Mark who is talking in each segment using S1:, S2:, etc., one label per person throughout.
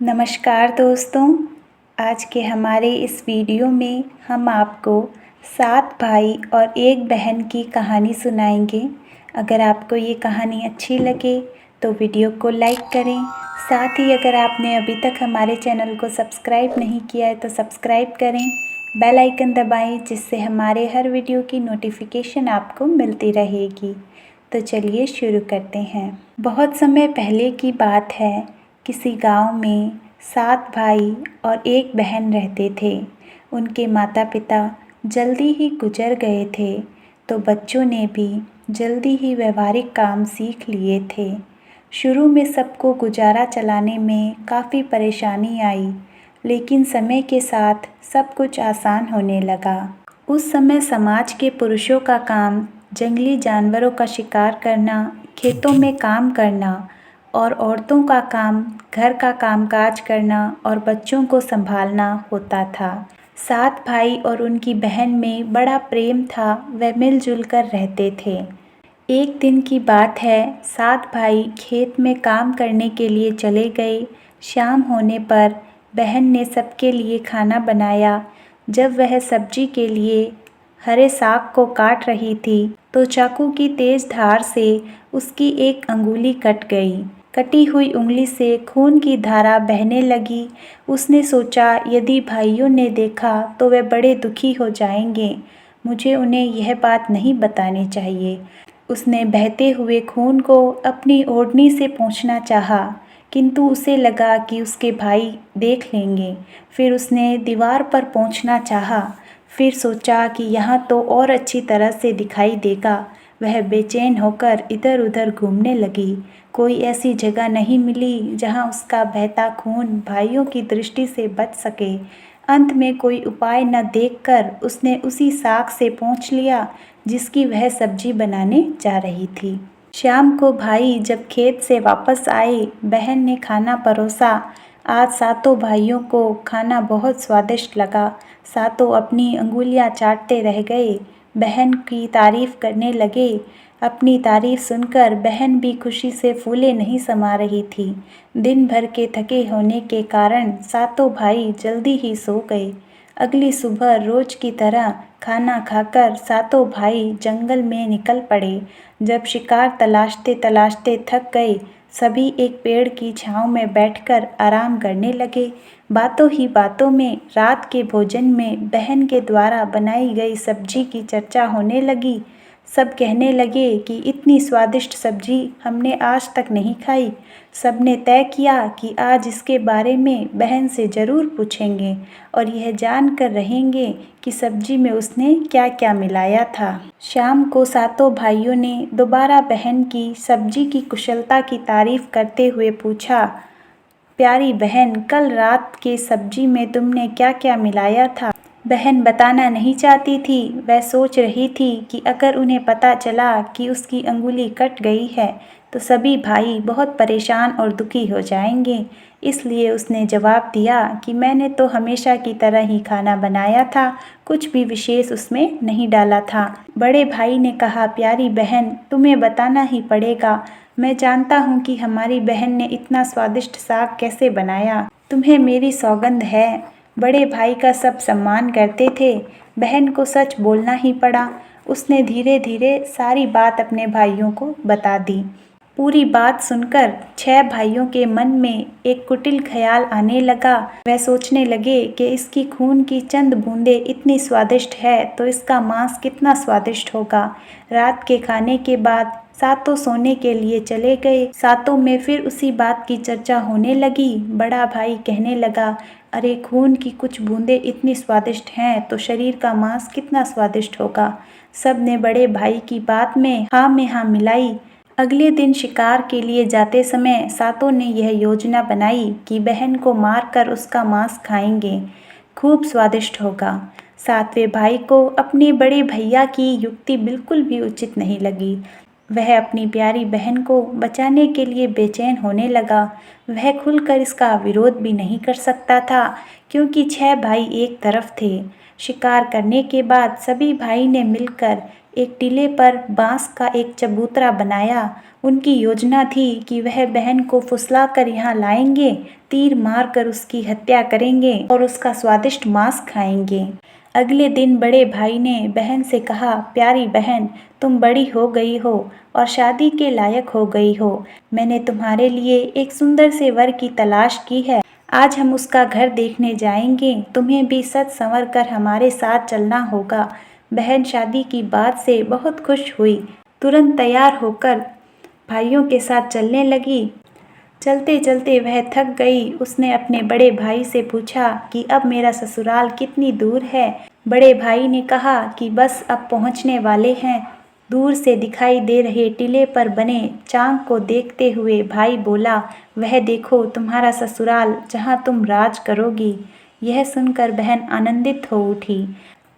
S1: नमस्कार दोस्तों, आज के हमारे इस वीडियो में हम आपको 7 भाई और 1 बहन की कहानी सुनाएंगे। अगर आपको ये कहानी अच्छी लगे तो वीडियो को लाइक करें। साथ ही अगर आपने अभी तक हमारे चैनल को सब्सक्राइब नहीं किया है तो सब्सक्राइब करें, बेल आइकन दबाएं जिससे हमारे हर वीडियो की नोटिफिकेशन आपको मिलती रहेगी। तो चलिए शुरू करते हैं। बहुत समय पहले की बात है, किसी गांव में 7 भाई और 1 बहन रहते थे। उनके माता पिता जल्दी ही गुजर गए थे, तो बच्चों ने भी जल्दी ही व्यवहारिक काम सीख लिए थे। शुरू में सबको गुजारा चलाने में काफ़ी परेशानी आई, लेकिन समय के साथ सब कुछ आसान होने लगा। उस समय समाज के पुरुषों का काम जंगली जानवरों का शिकार करना, खेतों में काम करना और औरतों का काम घर का कामकाज करना और बच्चों को संभालना होता था। 7 भाई और उनकी बहन में बड़ा प्रेम था, वे मिलजुल कर रहते थे। एक दिन की बात है, 7 भाई खेत में काम करने के लिए चले गए। शाम होने पर बहन ने सबके लिए खाना बनाया। जब वह सब्जी के लिए हरे साग को काट रही थी, तो चाकू की तेज धार से उसकी एक अंगुली कट गई। कटी हुई उंगली से खून की धारा बहने लगी। उसने सोचा, यदि भाइयों ने देखा तो वे बड़े दुखी हो जाएंगे। मुझे उन्हें यह बात नहीं बतानी चाहिए। उसने बहते हुए खून को अपनी ओढ़नी से पोंछना चाहा, किंतु उसे लगा कि उसके भाई देख लेंगे। फिर उसने दीवार पर पोंछना चाहा, फिर सोचा कि यहाँ तो और अच्छी तरह से दिखाई देगा। वह बेचैन होकर इधर उधर घूमने लगी। कोई ऐसी जगह नहीं मिली जहाँ उसका बहता खून भाइयों की दृष्टि से बच सके। अंत में कोई उपाय न देखकर उसने उसी साग से पोंछ लिया जिसकी वह सब्जी बनाने जा रही थी। शाम को भाई जब खेत से वापस आए, बहन ने खाना परोसा। आज सातों भाइयों को खाना बहुत स्वादिष्ट लगा। सातों अपनी अंगुलियां चाटते रह गए। बहन की तारीफ करने लगे। अपनी तारीफ सुनकर बहन भी खुशी से फूले नहीं समा रही थी। दिन भर के थके होने के कारण सातों भाई जल्दी ही सो गए। अगली सुबह रोज की तरह खाना खाकर सातों भाई जंगल में निकल पड़े। जब शिकार तलाशते तलाशते थक गए, सभी एक पेड़ की छांव में बैठकर आराम करने लगे। बातों ही बातों में रात के भोजन में बहन के द्वारा बनाई गई सब्जी की चर्चा होने लगी। सब कहने लगे कि इतनी स्वादिष्ट सब्जी हमने आज तक नहीं खाई। सबने तय किया कि आज इसके बारे में बहन से ज़रूर पूछेंगे और यह जानकर रहेंगे कि सब्जी में उसने क्या क्या मिलाया था। शाम को सातों भाइयों ने दोबारा बहन की सब्जी की कुशलता की तारीफ करते हुए पूछा, प्यारी बहन, कल रात के सब्जी में तुमने क्या क्या मिलाया था? बहन बताना नहीं चाहती थी। वह सोच रही थी कि अगर उन्हें पता चला कि उसकी अंगुली कट गई है तो सभी भाई बहुत परेशान और दुखी हो जाएंगे। इसलिए उसने जवाब दिया कि मैंने तो हमेशा की तरह ही खाना बनाया था, कुछ भी विशेष उसमें नहीं डाला था। बड़े भाई ने कहा, प्यारी बहन, तुम्हें बताना ही पड़ेगा। मैं जानता हूँ कि हमारी बहन ने इतना स्वादिष्ट साग कैसे बनाया। तुम्हें मेरी सौगंध है। बड़े भाई का सब सम्मान करते थे। बहन को सच बोलना ही पड़ा। उसने धीरे धीरे सारी बात अपने भाइयों को बता दी। पूरी बात सुनकर 6 भाइयों के मन में एक कुटिल ख्याल आने लगा। वह सोचने लगे कि इसकी खून की चंद बूंदें इतनी स्वादिष्ट है तो इसका मांस कितना स्वादिष्ट होगा। रात के खाने के बाद सातों सोने के लिए चले गए। सातों में फिर उसी बात की चर्चा होने लगी। बड़ा भाई कहने लगा, अरे खून की कुछ बूंदें इतनी स्वादिष्ट हैं तो शरीर का मांस कितना स्वादिष्ट होगा। सब ने बड़े भाई की बात में हाँ मिलाई। अगले दिन शिकार के लिए जाते समय सातों ने यह योजना बनाई कि बहन को मारकर उसका मांस खाएंगे, खूब स्वादिष्ट होगा। 7वें भाई को अपने बड़े भैया की युक्ति बिल्कुल भी उचित नहीं लगी। वह अपनी प्यारी बहन को बचाने के लिए बेचैन होने लगा। वह खुलकर इसका विरोध भी नहीं कर सकता था, क्योंकि 6 भाई एक तरफ थे। शिकार करने के बाद सभी भाई ने मिलकर एक टीले पर बांस का एक चबूतरा बनाया। उनकी योजना थी कि वह बहन को फुसलाकर यहाँ लाएंगे, तीर मारकर उसकी हत्या करेंगे और उसका स्वादिष्ट मांस खाएंगे। अगले दिन बड़े भाई ने बहन से कहा, प्यारी बहन, तुम बड़ी हो गई हो और शादी के लायक हो गई हो। मैंने तुम्हारे लिए एक सुंदर से वर की तलाश की है। आज हम उसका घर देखने जाएंगे। तुम्हें भी सज संवर कर हमारे साथ चलना होगा। बहन शादी की बात से बहुत खुश हुई। तुरंत तैयार होकर भाइयों के साथ चलने लगी। चलते चलते वह थक गई। उसने अपने बड़े भाई से पूछा कि अब मेरा ससुराल कितनी दूर है। बड़े भाई ने कहा कि बस अब पहुंचने वाले हैं। दूर से दिखाई दे रहे टीले पर बने चांग को देखते हुए भाई बोला, वह देखो तुम्हारा ससुराल जहां तुम राज करोगी। यह सुनकर बहन आनंदित हो उठी।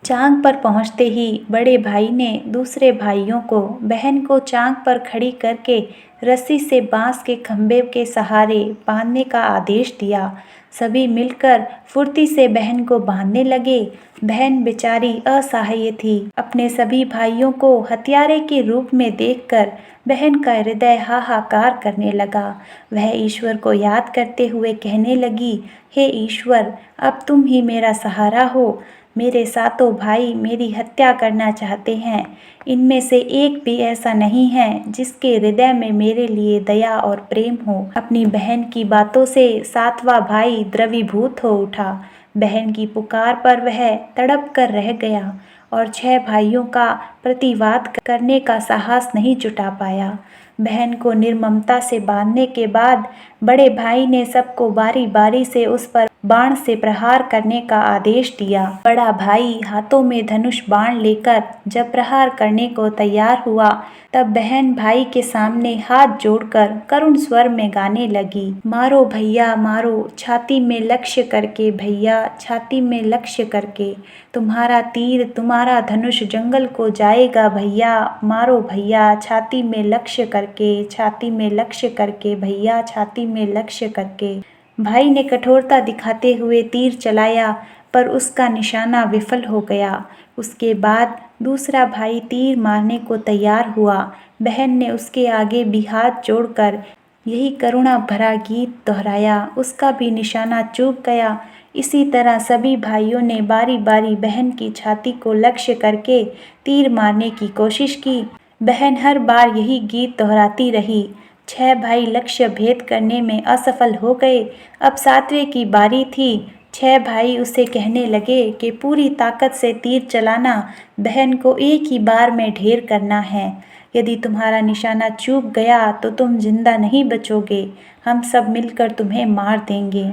S1: चांग पर पहुंचते ही बड़े भाई ने दूसरे भाइयों को बहन को चांग पर खड़ी करके रस्सी से बांस के खंभे के सहारे बांधने का आदेश दिया। सभी मिलकर फुर्ती से बहन को बांधने लगे। बहन बेचारी असहाय थी। अपने सभी भाइयों को हत्यारे के रूप में देखकर बहन का हृदय हाहाकार करने लगा। वह ईश्वर को याद करते हुए कहने लगी, हे ईश्वर, अब तुम ही मेरा सहारा हो। मेरे सातों भाई मेरी हत्या करना चाहते हैं। इनमें से एक भी ऐसा नहीं है जिसके हृदय में मेरे लिए दया और प्रेम हो। अपनी बहन की बातों से सातवां भाई द्रवीभूत हो उठा। बहन की पुकार पर वह तड़प कर रह गया और 6 भाइयों का प्रतिवाद करने का साहस नहीं जुटा पाया। बहन को निर्ममता से बांधने के बाद बड़े भाई ने सबको बारी बारी से उस पर बाण से प्रहार करने का आदेश दिया। बड़ा भाई हाथों में धनुष बाण लेकर जब प्रहार करने को तैयार हुआ, तब बहन भाई के सामने हाथ जोड़कर करुण स्वर में गाने लगी, मारो भैया मारो, छाती में लक्ष्य करके भैया, छाती में लक्ष्य करके। तुम्हारा तीर तुम्हारा धनुष जंगल को जाएगा भैया, मारो भैया छाती में लक्ष्य करके, छाती में लक्ष्य करके भैया, छाती में लक्ष्य करके। भाई ने कठोरता दिखाते हुए तीर चलाया, पर उसका निशाना विफल हो गया। उसके बाद दूसरा भाई तीर मारने को तैयार हुआ। बहन ने उसके आगे भी हाथ जोड़कर यही करुणा भरा गीत दोहराया। उसका भी निशाना चूक गया। इसी तरह सभी भाइयों ने बारी बारी बहन की छाती को लक्ष्य करके तीर मारने की कोशिश की। बहन हर बार यही गीत दोहराती रही। 6 भाई लक्ष्य भेद करने में असफल हो गए। अब 7वें की बारी थी। 6 भाई उसे कहने लगे कि पूरी ताकत से तीर चलाना, बहन को एक ही बार में ढेर करना है। यदि तुम्हारा निशाना चूक गया तो तुम जिंदा नहीं बचोगे। हम सब मिलकर तुम्हें मार देंगे।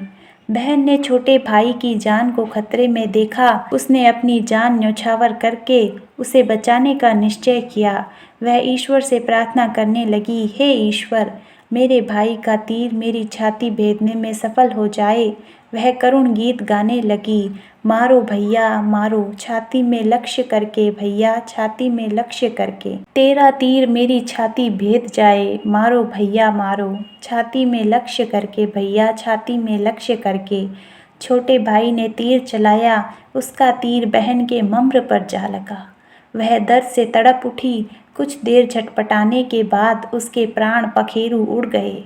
S1: बहन ने छोटे भाई की जान को खतरे में देखा। उसने अपनी जान न्यौछावर करके उसे बचाने का निश्चय किया। वह ईश्वर से प्रार्थना करने लगी, हे ईश्वर, मेरे भाई का तीर मेरी छाती भेदने में सफल हो जाए। वह करुण गीत गाने लगी, मारो भैया मारो, छाती में लक्ष्य करके भैया, छाती में लक्ष्य करके। तेरा तीर मेरी छाती भेद जाए, मारो भैया मारो, छाती में लक्ष्य करके भैया, छाती में लक्ष्य करके। छोटे भाई ने तीर चलाया। उसका तीर बहन के मम्र पर जा लगा। वह दर्द से तड़प उठी। कुछ देर झटपटाने के बाद उसके प्राण पखेरु उड़ गए।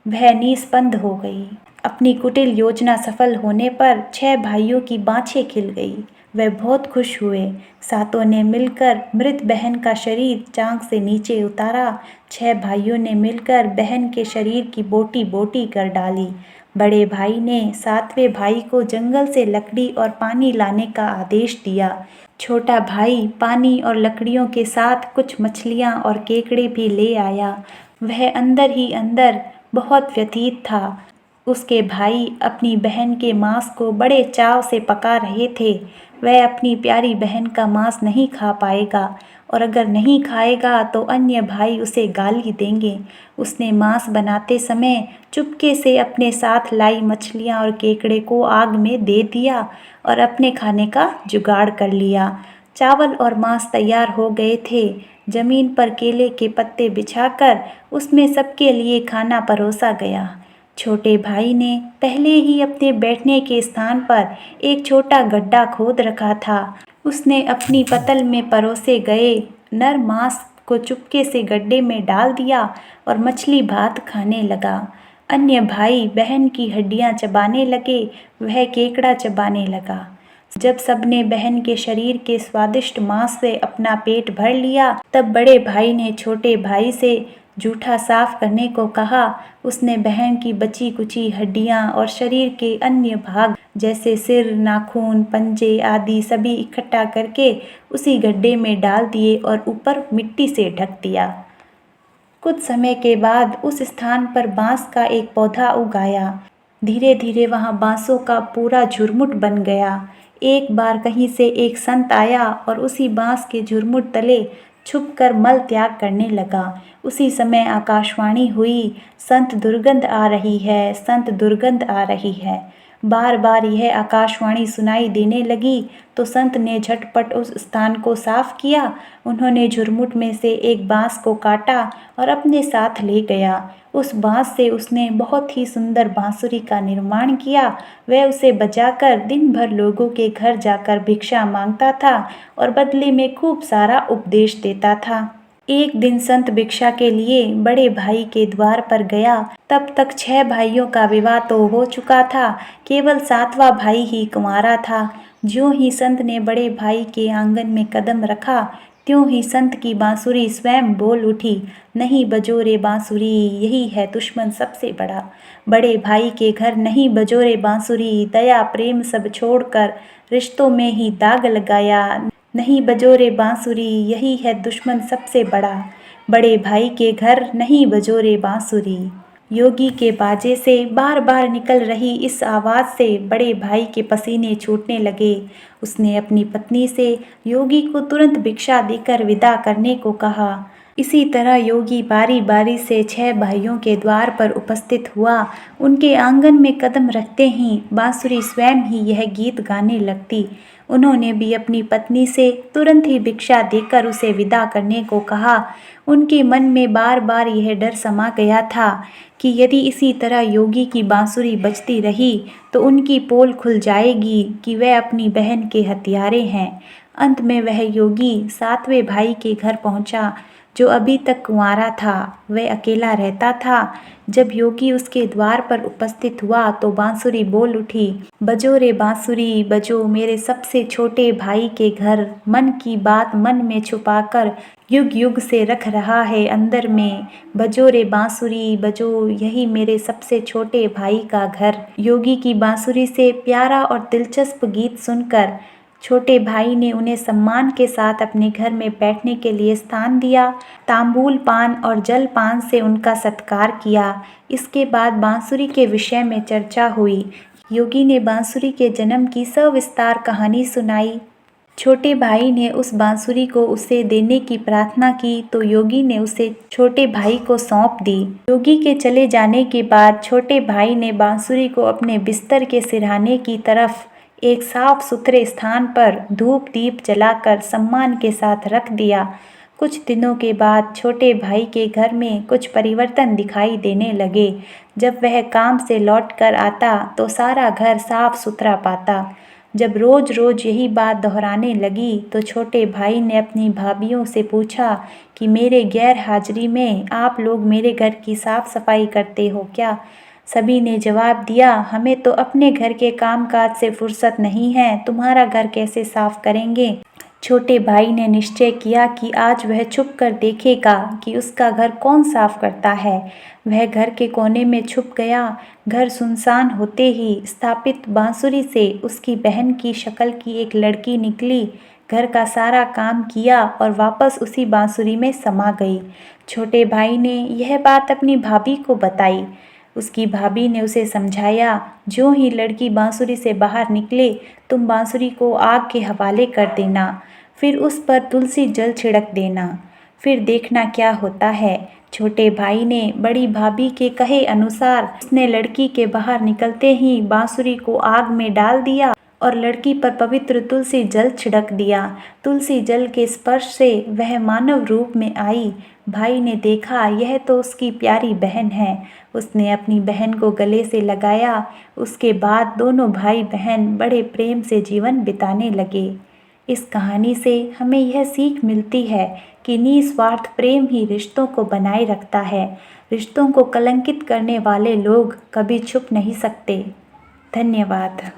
S1: वह निस्पंद हो गई। अपनी कुटिल योजना सफल होने पर 6 भाइयों की बाँछें खिल गई। वे बहुत खुश हुए। सातों ने मिलकर मृत बहन का शरीर चांग से नीचे उतारा। 6 भाइयों ने मिलकर बहन के शरीर की बोटी बोटी कर डाली। बड़े भाई ने 7वें भाई को जंगल से लकड़ी और पानी लाने का आदेश दिया। छोटा भाई पानी और लकड़ियों के साथ कुछ मछलियाँ और केकड़े भी ले आया। वह अंदर ही अंदर बहुत व्यथित था। उसके भाई अपनी बहन के मांस को बड़े चाव से पका रहे थे। वह अपनी प्यारी बहन का मांस नहीं खा पाएगा, और अगर नहीं खाएगा तो अन्य भाई उसे गाली देंगे। उसने मांस बनाते समय चुपके से अपने साथ लाई मछलियाँ और केकड़े को आग में दे दिया और अपने खाने का जुगाड़ कर लिया। चावल और मांस तैयार हो गए थे। जमीन पर केले के पत्ते बिछाकर उसमें सबके लिए खाना परोसा गया। छोटे भाई ने पहले ही अपने बैठने के स्थान पर एक छोटा गड्ढा खोद रखा था। उसने अपनी पतल में परोसे गए नर मांस को चुपके से गड्ढे में डाल दिया और मछली भात खाने लगा। अन्य भाई बहन की हड्डियां चबाने लगे, वह केकड़ा चबाने लगा। जब सबने बहन के शरीर के स्वादिष्ट मांस से अपना पेट भर लिया, तब बड़े भाई ने छोटे भाई से जूठा साफ करने को कहा। उसने बहन की बची कुची हड्डियां और शरीर के अन्य भाग जैसे सिर, नाखून, पंजे आदि सभी इकट्ठा करके उसी गड्ढे में डाल दिए और ऊपर मिट्टी से ढक दिया। कुछ समय के बाद उस स्थान पर बांस का एक पौधा उगाया। धीरे धीरे वहां बांसों का पूरा झुरमुट बन गया। एक बार कहीं से एक संत आया और उसी बांस के झुरमुट तले छुपकर मल त्याग करने लगा। उसी समय आकाशवाणी हुई, संत दुर्गंध आ रही है, संत दुर्गंध आ रही है। बार बार यह आकाशवाणी सुनाई देने लगी तो संत ने झटपट उस स्थान को साफ किया। उन्होंने झुरमुट में से एक बांस को काटा और अपने साथ ले गया। उस बांस से उसने बहुत ही सुंदर बांसुरी का निर्माण किया। वह उसे बजाकर दिन भर लोगों के घर जाकर भिक्षा मांगता था और बदले में खूब सारा उपदेश देता था। एक दिन संत भिक्षा के लिए बड़े भाई के द्वार पर गया। तब तक 6 भाइयों का विवाह तो हो चुका था, केवल 7वां भाई ही कुंवारा था। ज्यों ही संत ने बड़े भाई के आंगन में कदम रखा, त्यों ही संत की बांसुरी स्वयं बोल उठी, नहीं बजो रे बांसुरी, यही है दुश्मन सबसे बड़ा। बड़े भाई के घर नहीं बजो रे बांसुरी, दया प्रेम सब छोड़कर रिश्तों में ही दाग लगाया। नहीं बजो रे बांसुरी, यही है दुश्मन सबसे बड़ा। बड़े भाई के घर नहीं बजो रे बांसुरी। योगी के बाजे से बार बार निकल रही इस आवाज़ से बड़े भाई के पसीने छूटने लगे। उसने अपनी पत्नी से योगी को तुरंत भिक्षा देकर विदा करने को कहा। इसी तरह योगी बारी बारी से 6 भाइयों के द्वार पर उपस्थित हुआ। उनके आंगन में कदम रखते ही बांसुरी स्वयं ही यह गीत गाने लगती। उन्होंने भी अपनी पत्नी से तुरंत ही भिक्षा देकर उसे विदा करने को कहा। उनके मन में बार बार यह डर समा गया था कि यदि इसी तरह योगी की बांसुरी बजती रही तो उनकी पोल खुल जाएगी कि वह अपनी बहन के हत्यारे हैं। अंत में वह योगी 7वें भाई के घर पहुंचा, जो अभी तक कुंवारा था। वह अकेला रहता था। जब योगी उसके द्वार पर उपस्थित हुआ तो बांसुरी बोल उठी, बजो रे बांसुरी बजो, मेरे सबसे छोटे भाई के घर। मन की बात मन में छुपाकर युग युग से रख रहा है अंदर में। बजो रे बांसुरी बजो, यही मेरे सबसे छोटे भाई का घर। योगी की बांसुरी से प्यारा और दिलचस्प गीत सुनकर छोटे भाई ने उन्हें सम्मान के साथ अपने घर में बैठने के लिए स्थान दिया। तांबूल पान और जल पान से उनका सत्कार किया। इसके बाद बांसुरी के विषय में चर्चा हुई। योगी ने बांसुरी के जन्म की सविस्तार कहानी सुनाई। छोटे भाई ने उस बांसुरी को उसे देने की प्रार्थना की तो योगी ने उसे छोटे भाई को सौंप दी। योगी के चले जाने के बाद छोटे भाई ने बांसुरी को अपने बिस्तर के सिरहाने की तरफ एक साफ सुथरे स्थान पर धूप दीप जलाकर सम्मान के साथ रख दिया। कुछ दिनों के बाद छोटे भाई के घर में कुछ परिवर्तन दिखाई देने लगे। जब वह काम से लौटकर आता तो सारा घर साफ सुथरा पाता। जब रोज रोज यही बात दोहराने लगी तो छोटे भाई ने अपनी भाभियों से पूछा कि मेरे गैर हाजिरी में आप लोग मेरे घर की साफ सफाई करते हो क्या? सभी ने जवाब दिया, हमें तो अपने घर के कामकाज से फुर्सत नहीं है, तुम्हारा घर कैसे साफ करेंगे? छोटे भाई ने निश्चय किया कि आज वह छुप कर देखेगा कि उसका घर कौन साफ करता है। वह घर के कोने में छुप गया। घर सुनसान होते ही स्थापित बांसुरी से उसकी बहन की शक्ल की एक लड़की निकली, घर का सारा काम किया और वापस उसी बांसुरी में समा गई। छोटे भाई ने यह बात अपनी भाभी को बताई। उसकी भाभी ने उसे समझाया, जो ही लड़की बांसुरी से बाहर निकले तुम बांसुरी को आग के हवाले कर देना, फिर उस पर तुलसी जल छिड़क देना, फिर देखना क्या होता है। छोटे भाई ने बड़ी भाभी के कहे अनुसार उसने लड़की के बाहर निकलते ही बांसुरी को आग में डाल दिया और लड़की पर पवित्र तुलसी जल छिड़क दिया। तुलसी जल के स्पर्श से वह मानव रूप में आई। भाई ने देखा यह तो उसकी प्यारी बहन है। उसने अपनी बहन को गले से लगाया। उसके बाद दोनों भाई बहन बड़े प्रेम से जीवन बिताने लगे। इस कहानी से हमें यह सीख मिलती है कि निस्वार्थ प्रेम ही रिश्तों को बनाए रखता है। रिश्तों को कलंकित करने वाले लोग कभी छुप नहीं सकते। धन्यवाद।